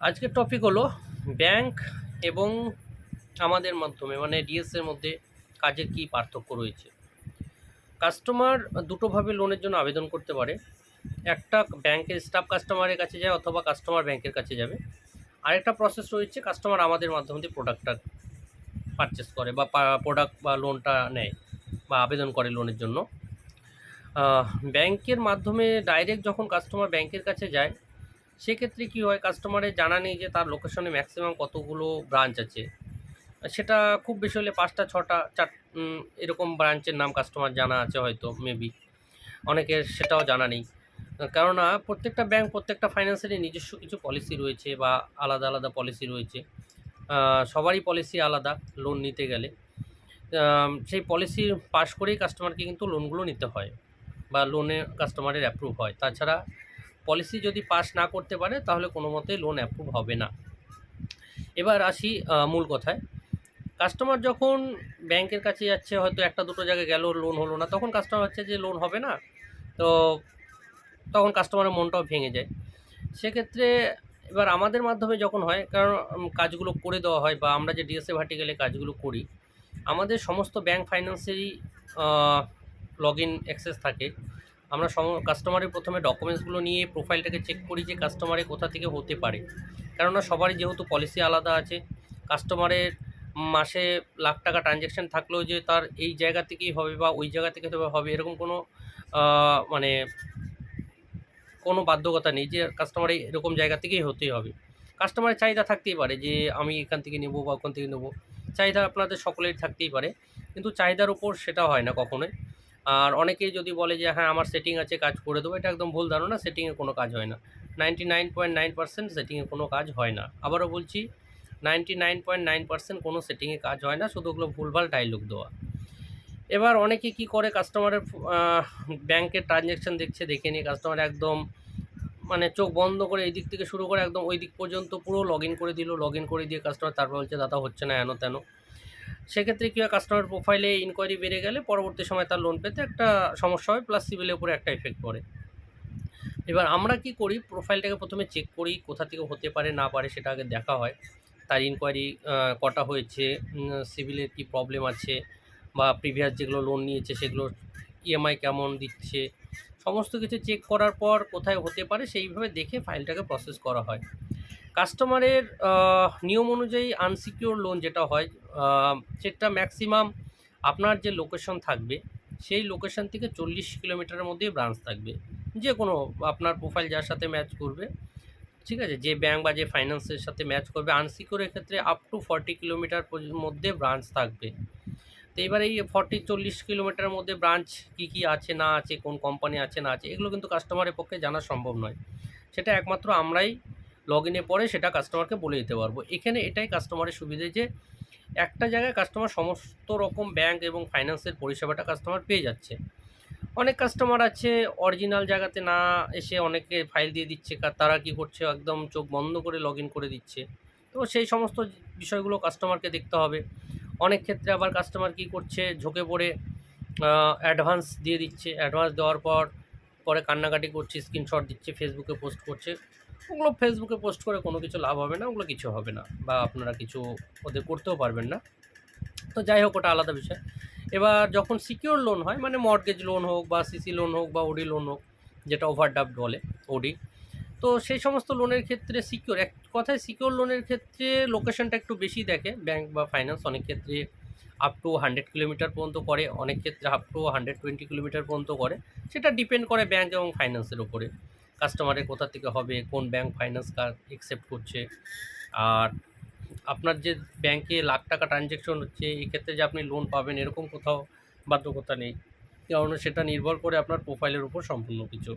আজকের টপিক হলো ব্যাংক এবং আমাদের মাধ্যমে মানে ডিএসের মধ্যে কাজের কি পার্থক্য রয়েছে। কাস্টমার দুটোভাবে লোনের জন্য আবেদন করতে পারে। একটা ব্যাংকের স্টাফ কাস্টমারের কাছে যায় অথবা কাস্টমার ব্যাংকের কাছে যাবে। আরেকটা প্রসেস রয়েছে, কাস্টমার আমাদের মাধ্যমে দিয়ে প্রোডাক্টটা পারচেস করে বা প্রোডাক্ট বা লোনটা নেয় বা আবেদন করে লোনের জন্য। ব্যাংকের মাধ্যমে ডাইরেক্ট যখন কাস্টমার ব্যাংকের কাছে যায়, সেক্ষেত্রে কী হয়, কাস্টমারের জানা নেই যে তার লোকেশনে ম্যাক্সিমাম কতগুলো ব্রাঞ্চ আছে। সেটা খুব বেশি হলে ৫টা ৬টা এরকম ব্রাঞ্চের নাম কাস্টমার জানা আছে হয়তো, মেবি অনেকের সেটাও জানা নেই। কেননা প্রত্যেকটা ব্যাংক প্রত্যেকটা ফাইন্যান্সেরই নিজস্ব কিছু পলিসি রয়েছে বা আলাদা আলাদা পলিসি রয়েছে। সবারই পলিসি আলাদা লোন নিতে গেলে। সেই পলিসি পাস করেই কাস্টমারকে কিন্তু লোনগুলো নিতে হয় বা লোনে কাস্টমারের অ্যাপ্রুভ হয়। তাছাড়া পলিসি যদি পাস না করতে পারে তাহলে কোনো মতেই লোন অ্যাপ্রুভ হবে না। এবার আসি মূল কথায়। কাস্টমার যখন ব্যাংকের কাছে যাচ্ছে, হয়তো একটা দুটো জায়গায় গেল, লোন হলো না, তখন কাস্টমার হচ্ছে যে লোন হবে না, তো তখন কাস্টমারের মনটাও ভেঙে যায়। সেক্ষেত্রে এবার আমাদের মাধ্যমে যখন হয়, কারণ কাজগুলো করে দেওয়া হয় বা আমরা যে ডিএসএ ভার্টিক্যালে কাজগুলো করি, আমাদের সমস্ত ব্যাংক ফাইন্যান্সেরই লগ ইন অ্যাক্সেস থাকে। আমরা কাস্টমারের প্রথমে ডকুমেন্টসগুলো নিয়ে প্রোফাইলটাকে চেক করি যে কাস্টমারের কোথা থেকে হতে পারে। কেননা সবারই যেহেতু পলিসি আলাদা আছে, কাস্টমারের মাসে লাখ টাকা ট্রানজ্যাকশান থাকলেও যে তার এই জায়গা থেকেই হবে বা ওই জায়গা থেকে হবে এরকম কোনো মানে কোনো বাধ্যকতা নেই যে কাস্টমার এরকম জায়গা থেকেই হতেই হবে। কাস্টমারের চাহিদা থাকতেই পারে যে আমি এখান থেকে নেবো বা ওখান থেকে নেবো। চাহিদা আপনাদের সকলের থাকতেই পারে, কিন্তু চাহিদার উপর সেটা হয় না কখনোই। আর অনেকেই যদি বলে যে হ্যাঁ আমার সেটিং আছে, কাজ করে দেবো, এটা একদম ভুল ধারণা। সেটিংয়ে কোনো কাজ হয় না। 99.9% সেটিংয়ে কোনো কাজ হয় না। আবারও বলছি, 99.9% কোনো সেটিংয়ে কাজ হয় না, শুধু ওগুলো ভুলভাল ডায়লগ দেওয়া। এবার অনেকে কি করে, কাস্টমারের ব্যাংকের ট্রানজ্যাকশান দেখছে, দেখে নিয়ে কাস্টমার একদম মানে চোখ বন্ধ করে এই দিক থেকে শুরু করে একদম ওই দিক পর্যন্ত পুরো লগ ইন করে দিল। লগ ইন করে দিয়ে কাস্টমার তারপর বলছে দাদা হচ্ছে না, হেন তেন। সেক্ষেত্রে কী হয়, কাস্টমার প্রোফাইলে ইনকোয়ারি বেড়ে গেলে পরবর্তী সময় তার লোন পেতে একটা সমস্যা হয়, প্লাস সিবিলের উপরে একটা এফেক্ট পড়ে। এবার আমরা কি করি, প্রোফাইলটাকে প্রথমে চেক করি, কোথা থেকে হতে পারে না পারে সেটা আগে দেখা হয়। তার ইনকোয়ারি কটা হয়েছে, সিবিলের কী প্রবলেম আছে, বা প্রিভিয়াস যেগুলো লোন নিয়েছে সেগুলো ইএমআই কেমন দিচ্ছে, সমস্ত কিছু চেক করার পর কোথায় হতে পারে সেইভাবে দেখে ফাইলটাকে প্রসেস করা হয়। কাস্টমারের নিয়ম অনুযায়ী আনসিকিউর লোন যেটা হয়, সেটা ম্যাক্সিমাম আপনার যে লোকেশন থাকবে সেই লোকেশন থেকে 40 কিলোমিটারের মধ্যেই ব্রাঞ্চ থাকবে। যে কোনো আপনার প্রোফাইল যার সাথে ম্যাচ করবে, ঠিক আছে, যে ব্যাংক বা যে ফাইন্যান্সের সাথে ম্যাচ করবে, আনসিকিউরের ক্ষেত্রে আপ টু 40 কিলোমিটার মধ্যে ব্রাঞ্চ থাকবে। তো এবার এই 40 কিলোমিটারের মধ্যে ব্রাঞ্চ কী কী আছে না আছে, কোন কোম্পানি আছে না আছে, এগুলো কিন্তু কাস্টমারের পক্ষে জানা সম্ভব নয়। সেটা একমাত্র আমরাই লগ ইনে পরে সেটা কাস্টমারকে বলে দিতে পারবো। এখানে এটাই কাস্টমারের সুবিধে যে একটা জায়গায় কাস্টমার সমস্ত রকম ব্যাংক এবং ফাইন্যান্সের পরিষেবাটা কাস্টমার পেয়ে যাচ্ছে। অনেক কাস্টমার আছে অরিজিনাল জায়গাতে না এসে অনেকে ফাইল দিয়ে দিচ্ছে, তারা কি করছে একদম চোখ বন্ধ করে লগ ইন করে দিচ্ছে। তো সেই সমস্ত বিষয়গুলো কাস্টমারকে দেখতে হবে। অনেক ক্ষেত্রে আবার কাস্টমার কি করছে, ঝুঁকে পড়ে অ্যাডভান্স দিয়ে দিচ্ছে। অ্যাডভান্স দেওয়ার পর পরে কান্নাকাটি করছে, স্ক্রিনশট দিচ্ছে, ফেসবুকে পোস্ট করছে। ওগুলো ফেসবুকে পোস্ট করে কোনো কিছু লাভ হবে না, ওগুলো কিছু হবে না, বা আপনারা কিছু ওদের করতেও পারবেন না। তো যাই হোক, ওটা আলাদা বিষয়। এবার যখন সিকিউর লোন হয়, মানে মর্টগেজ লোন হোক বা সিসি লোন হোক বা ওডি লোন হোক, যেটা ওভারড্রাফট বলে ওডি, তো সেই সমস্ত লোনের ক্ষেত্রে সিকিউর, এক কথায় সিকিউর লোনের ক্ষেত্রে লোকেশনটা একটু বেশি দেখে ব্যাংক বা ফাইন্যান্স। অনেক ক্ষেত্রে আপ টু 100 কিলোমিটার পর্যন্ত করে, অনেক ক্ষেত্রে আপ টু 120 কিলোমিটার পর্যন্ত করে। সেটা ডিপেন্ড করে ব্যাংক এবং ফাইন্যান্সের উপরে, কাস্টমারের কোথা থেকে হবে, কোন ব্যাংক ফাইন্যান্স কার অ্যাকসেপ্ট করছে। আর আপনার যে ব্যাংকে লাখ টাকা ট্রানজ্যাকশন হচ্ছে, এক্ষেত্রে যে আপনি লোন পাবেন এরকম কোথাও বাধ্যকতা নেই, কারণ সেটা নির্ভর করে আপনার প্রোফাইলের উপর সম্পূর্ণ কিছু।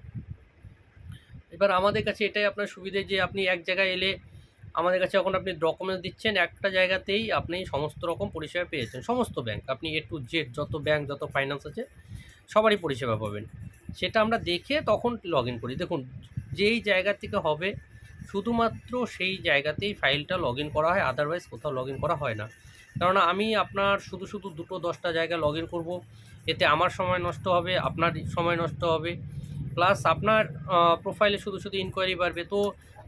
এবার আমাদের কাছে এটাই আপনার সুবিধে যে আপনি এক জায়গায় এলে আমাদের কাছে যখন আপনি ডকুমেন্টস দিচ্ছেন, একটা জায়গাতেই আপনি সমস্ত রকম পরিষেবা পেয়েছেন। সমস্ত ব্যাংক, আপনি এ টু জেড যত ব্যাংক যত ফাইন্যান্স আছে সবারই পরিষেবা পাবেন। সেটা আমরা দেখে তখন লগ ইন করি। দেখুন, যেই জায়গা থেকে হবে শুধুমাত্র সেই জায়গাতেই ফাইলটা লগ ইন করা হয়, আদারওয়াইজ কোথাও লগ ইন করা হয় না। কেননা আমি আপনার শুধু শুধু 2-10টা জায়গায় লগ ইন করবো, এতে আমার সময় নষ্ট হবে, আপনার সময় নষ্ট হবে, প্লাস আপনার প্রোফাইলে শুধু শুধু ইনকোয়ারি বাড়বে। তো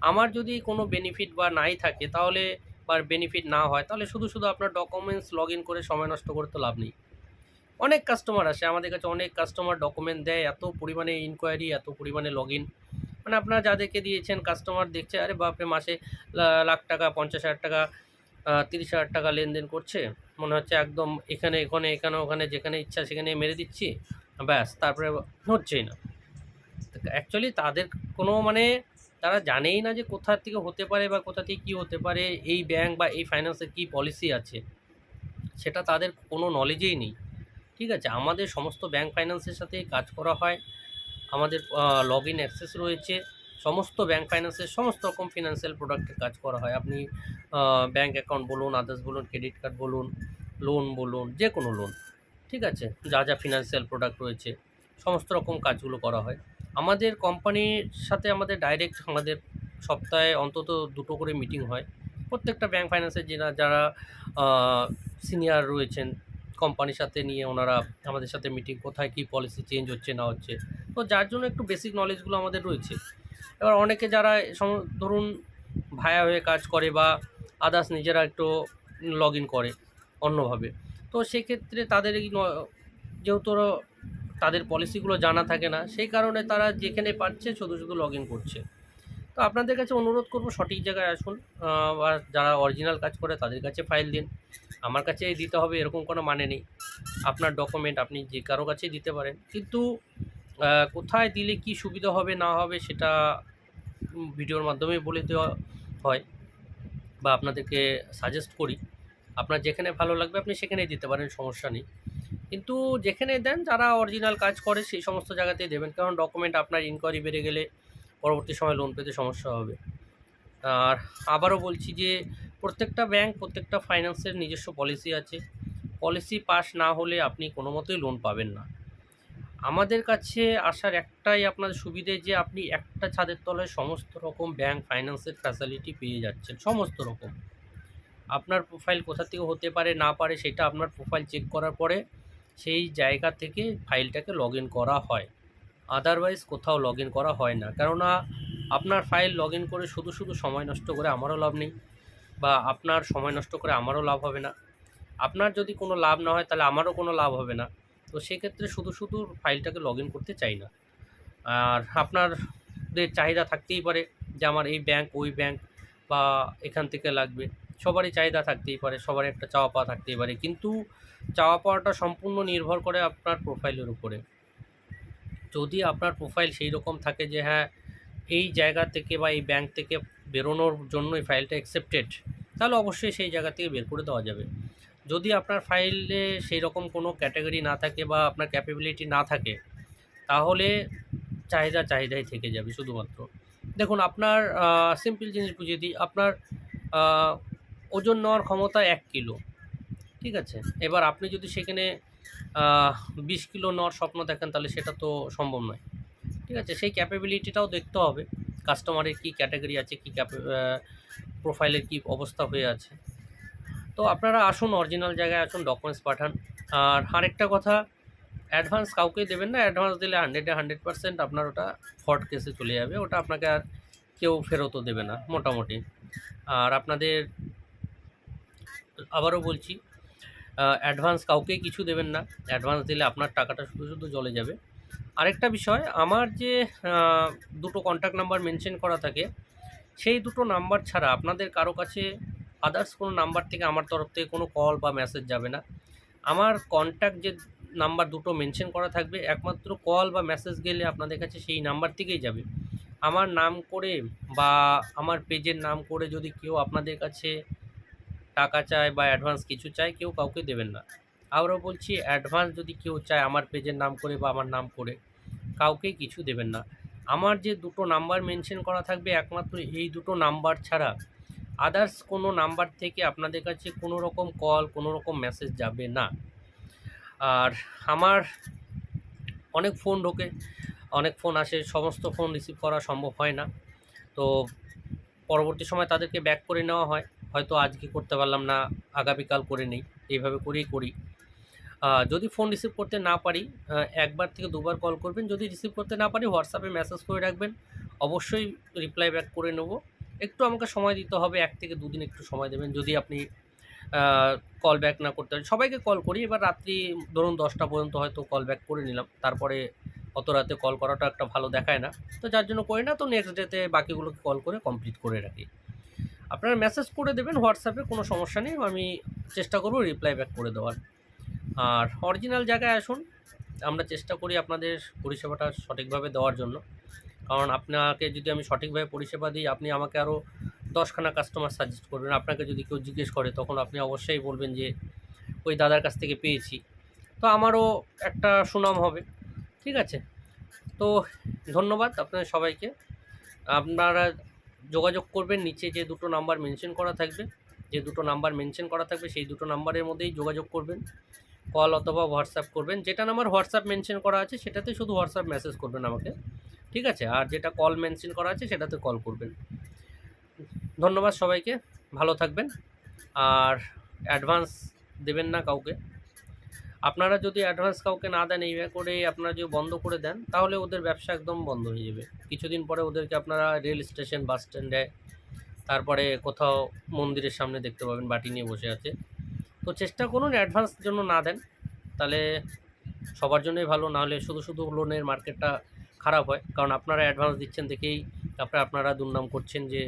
আমার যদি কোনো বেনিফিট বা নাই থাকে তাহলে, বা বেনিফিট না হয়, তাহলে শুধু শুধু আপনার ডকুমেন্টস লগ ইন করে সময় নষ্ট করে তো লাভ নেই। অনেক কাস্টমার আসে আমাদের কাছে, অনেক কাস্টমার ডকুমেন্ট দেয়, এত পরিমাণে ইনকোয়ারি, এত পরিমাণে লগ ইন, মানে আপনারা যাদেরকে দিয়েছেন কাস্টমার দেখছে, আরে বাপরে, মাসে লাখ টাকা, 50,000 টাকা, 30,000 টাকা লেনদেন করছে, মনে হচ্ছে একদম এখানে ওখানে এখানে ওখানে যেখানে ইচ্ছা সেখানে মেরে দিচ্ছি, ব্যাস, তারপরে হচ্ছেই না। অ্যাকচুয়ালি তাদের কোনো মানে, তারা জানেই না যে কোথা থেকে হতে পারে বা কোথা থেকে কী হতে পারে, এই ব্যাংক বা এই ফাইন্যান্সের কী পলিসি আছে, সেটা তাদের কোনো নলেজেই নেই। ঠিক আছে? আমাদের সমস্ত ব্যাংক ফাইন্যান্সের সাথে কাজ করা হয়। আমাদের লগ ইন অ্যাক্সেস রয়েছে। সমস্ত ব্যাংক ফাইন্যান্সের সমস্ত রকম ফিনান্সিয়াল প্রোডাক্টের কাজ করা হয়। আপনি ব্যাংক অ্যাকাউন্ট বলুন, আদার্স বলুন, ক্রেডিট কার্ড বলুন, লোন বলুন, যে কোনো লোন। ঠিক আছে? যা যা ফিনান্সিয়াল প্রোডাক্ট রয়েছে, সমস্ত রকম কাজগুলো করা হয়। আমাদের কোম্পানির সাথে আমাদের ডাইরেক্ট আমাদের সপ্তাহে অন্তত ২ টো করে মিটিং হয়। প্রত্যেকটা ব্যাংক ফাইন্যান্সের যারা আ সিনিয়র রয়েছেন, কোম্পানির সাথে নিয়ে ওনারা আমাদের সাথে মিটিং, কোথায় কী পলিসি চেঞ্জ হচ্ছে না হচ্ছে। তো যার জন্য একটু বেসিক নলেজগুলো আমাদের রয়েছে। এবার অনেকে যারা ধরুন ভায়া হয়ে কাজ করে বা আদার্স নিজেরা একটু লগ ইন করে অন্যভাবে। তো সেক্ষেত্রে তাদের এই যেহেতু তাদের পলিসিগুলো জানা থাকে না, সেই কারণে তারা যেখানে পারছে শুধু শুধু লগ ইন করছে। তো আপনাদের কাছে অনুরোধ করব, সঠিক জায়গায় আসুন, বা যারা অরিজিনাল কাজ করে তাদের কাছে ফাইল দিন। আমার কাছেই দিতে হবে এরকম কোনো মানে নেই। আপনার ডকুমেন্ট আপনি যে কারো কাছেই দিতে পারেন। কিন্তু কোথায় দিলে কি সুবিধা হবে না হবে সেটা ভিডিওর মাধ্যমেই বলে দেওয়া হয়, বা আপনাদেরকে সাজেস্ট করি। আপনার যেখানে ভালো লাগবে আপনি সেখানেই দিতে পারেন, সমস্যা নেই। কিন্তু যেখানে দেন, যারা অরিজিনাল কাজ করে সেই সমস্ত জায়গাতেই দেবেন। কারণ ডকুমেন্ট আপনার ইনকোয়ারি বেড়ে গেলে পরবর্তী সময়ে লোন পেতে সমস্যা হবে। আর আবারও বলছি যে প্রত্যেকটা ব্যাংক, প্রত্যেকটা ফাইন্যান্সের নিজস্ব পলিসি আছে। পলিসি পাস না হলে আপনি কোনো মতেই লোন পাবেন না। আমাদের কাছে আসার একটাই আপনার সুবিধে, যে আপনি একটা ছাদের তলায় সমস্ত রকম ব্যাংক ফাইন্যান্সের ফ্যাসিলিটি পেয়ে যাচ্ছেন, সমস্ত রকম। আপনার প্রোফাইল কোথা থেকে হতে পারে না পারে সেটা আপনার প্রোফাইল চেক করার পরে সেই জায়গা থেকে ফাইলটাকে লগ ইন করা হয়। আদারওয়াইজ কোথাও লগ ইন করা হয় না। কেননা আপনার ফাইল লগ ইন করে শুধু শুধু সময় নষ্ট করে আমারও লাভ নেই, বা আপনার সময় নষ্ট করে আমারও লাভ হবে না। আপনার যদি কোনো লাভ না হয় তাহলে আমারও কোনো লাভ হবে না। তো সেক্ষেত্রে শুধু শুধু ফাইলটাকে লগ ইন করতে চাই না। আর আপনাদের চাহিদা থাকতেই পারে যে আমার এই ব্যাংক, ওই ব্যাংক, বা এখান থেকে লাগবে। সবারই চাহিদা থাকতেই পারে, সবারই একটা চাওয়া পাওয়া থাকতেই পারে। কিন্তু চাওয়া পাওয়াটা সম্পূর্ণ নির্ভর করে আপনার প্রোফাইলের উপরে। যদি আপনার প্রোফাইল সেই রকম থাকে যে হ্যাঁ, এই জায়গা থেকে বা এই ব্যাংক থেকে বেরোনোর জন্যই ফাইলটা অ্যাকসেপ্টেড, তাহলে অবশ্যই সেই জায়গা থেকে বের করে দেওয়া যাবে। যদি আপনার ফাইলে সেই রকম কোনো ক্যাটাগরি না থাকে বা আপনার ক্যাপাবিলিটি না থাকে, তাহলে চাহিদাই থেকে যাবে শুধুমাত্র। দেখুন, আপনার সিম্পল জিনিস বুঝিয়ে দিই। আপনার আ ওজন নেওয়ার ক্ষমতা ১ কিলো। ঠিক আছে? এবার আপনি যদি সেখানে আ ২০ কিলো নেওয়ার স্বপ্ন দেখেন, তাহলে সেটা তো সম্ভব নয়। ঠিক আছে? সেই ক্যাপাবিলিটিটাও দেখতে হবে। কাস্টমারের কী ক্যাটাগরি আছে, কী প্রোফাইলের কী অবস্থা হয়ে আছে। তো আপনারা আসুন, অরিজিনাল জায়গায় আসুন, ডকুমেন্টস পাঠান। আর আরেকটা কথা, অ্যাডভান্স কাউকেই দেবেন না। অ্যাডভান্স দিলে 100% আপনার ওটা ফ্রড কেসে চলে যাবে। ওটা আপনাকে আর কেউ ফেরতও দেবে না মোটামুটি। আর আপনাদের আবারও বলছি, অ্যাডভান্স কাউকেই কিছু দেবেন না। অ্যাডভান্স দিলে আপনার টাকাটা শুধু শুধু জলে যাবে। আরেকটা বিষয়, আমার যে আ ২ টো কন্ট্যাক্ট নাম্বার মেনশন করা থাকে, সেই ২ টো নাম্বার ছাড়া আপনাদের কারো কাছে আদার্স কোনো নাম্বার থেকে আমার তরফ থেকে কোনো কল বা মেসেজ যাবে না। আমার কন্ট্যাক্ট যে নাম্বার ২ টো মেনশন করা থাকবে, একমাত্র কল বা মেসেজ গেলে আপনাদের কাছে সেই নাম্বার থেকেই যাবে। আমার নাম করে বা আমার পেজের নাম করে যদি কেউ আপনাদের কাছে টাকা চায় বা অ্যাডভান্স কিছু চায়, কেউ কাউকে দেবেন না। আবারও বলছি, অ্যাডভান্স যদি কেউ চায় আমার পেজের নাম করে বা আমার নাম করে, কাউকেই কিছু দেবেন না। আমার যে ২ টো নাম্বার মেনশন করা থাকবে, একমাত্র এই ২ টো নাম্বার ছাড়া আদার্স কোনো নাম্বার থেকে আপনাদের কাছে কোনো রকম কল, কোনো রকম মেসেজ যাবে না। আর আমার অনেক ফোন ঢোকে, অনেক ফোন আসে, সমস্ত ফোন রিসিভ করা সম্ভব হয় না। তো পরবর্তী সময় তাদেরকে ব্যাক করে নেওয়া হয়। হয়তো আজকে করতে পারলাম না, আগামীকাল করে নেই, এইভাবে করেই করি। যদি ফোন রিসিভ করতে না পারি, ১ বার থেকে ২ বার কল করবেন। যদি রিসিভ করতে না পারি, হোয়াটসঅ্যাপে মেসেজ করে রাখবেন। অবশ্যই রিপ্লাই ব্যাক করে নেব। একটু আমাকে সময় দিতে হবে, 1 থেকে 2 দিন একটু সময় দেবেন। যদি আপনি কল ব্যাক না করতে পারেন, সবাইকে কল করি। এবার রাত্রি ধরুন 10টা পর্যন্ত হয়তো কল ব্যাক করে নিলাম। তারপরে অত রাতে কল করাটা একটা ভালো দেখায় না। তো যার জন্য করি না। তো নেক্সট ডেতে বাকিগুলোকে কল করে কমপ্লিট করে রাখি। আপনারা মেসেজ করে দেবেন হোয়াটসঅ্যাপে, কোনো সমস্যা নেই। আমি চেষ্টা করব রিপ্লাই ব্যাক করে দেওয়ার। আর অরিজিনাল জায়গায় আসুন। আমরা চেষ্টা করি আপনাদের পরিষেবাটা সঠিকভাবে দেওয়ার জন্য। কারণ আপনাকে যদি আমি সঠিকভাবে পরিষেবা দিই, আপনি আমাকে আরও 10 খানা কাস্টমার সাজেস্ট করবেন। আপনাকে যদি কেউ জিজ্ঞেস করে, তখন আপনি অবশ্যই বলবেন যে ওই দাদার কাছ থেকে পেয়েছি। তো আমারও একটা সুনাম হবে। ঠিক আছে? তো ধন্যবাদ আপনাদের সবাইকে। আপনারা যোগাযোগ করবেন, নিচে যে দুটো নাম্বার মেনশন করা থাকবে, সেই দুটো নাম্বারের মধ্যেই যোগাযোগ করবেন। কল অথবা হোয়াটসঅ্যাপ করবেন। যেটা নাম্বার হোয়াটসঅ্যাপ মেনশন করা আছে সেটাতে শুধু হোয়াটসঅ্যাপ মেসেজ করবেন আমাকে। ঠিক আছে? আর যেটা কল মেনশন করা আছে সেটাতে কল করবেন। ধন্যবাদ সবাইকে। ভালো থাকবেন। আর অ্যাডভান্স দেবেন না কাউকে। আপনারা যদি অ্যাডভান্স কাউকে না দেন, এইভাবে করে আপনারা যদি বন্ধ করে দেন, তাহলে ওদের ব্যবসা একদম বন্ধ হয়ে যাবে। কিছুদিন পরে ওদেরকে আপনারা রেল স্টেশন, বাস স্ট্যান্ডে, তারপরে কোথাও মন্দিরের সামনে দেখতে পাবেন বাটি নিয়ে বসে আছে। তো চেষ্টা করুন অ্যাডভান্স জন্য না দেন, তাহলে সবার জন্যই ভালো। নাহলে শুধু লোনের মার্কেটটা খারাপ হয়। কারণ আপনারা অ্যাডভান্স দিচ্ছেন দেখেই তারপরে আপনারা দুর্নাম করছেন যে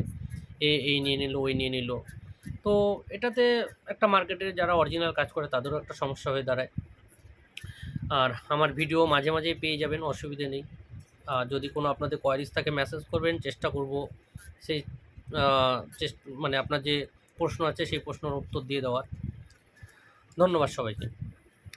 এই নিয়ে নিল, ওই নিয়ে নিল। তো এটাতে একটা মার্কেটে যারা অরিজিনাল কাজ করে তাদেরও একটা সমস্যা হয়ে দাঁড়ায়। আর আমার ভিডিও মাঝে মাঝেই পেয়ে যাবেন, অসুবিধে নেই। যদি কোনো আপনাদের কোয়ারিজ থাকে মেসেজ করবেন, চেষ্টা করব সেই মানে আপনার যে প্রশ্ন আছে সেই প্রশ্নের উত্তর দিয়ে দেওয়ার। ধন্যবাদ সবাইকে।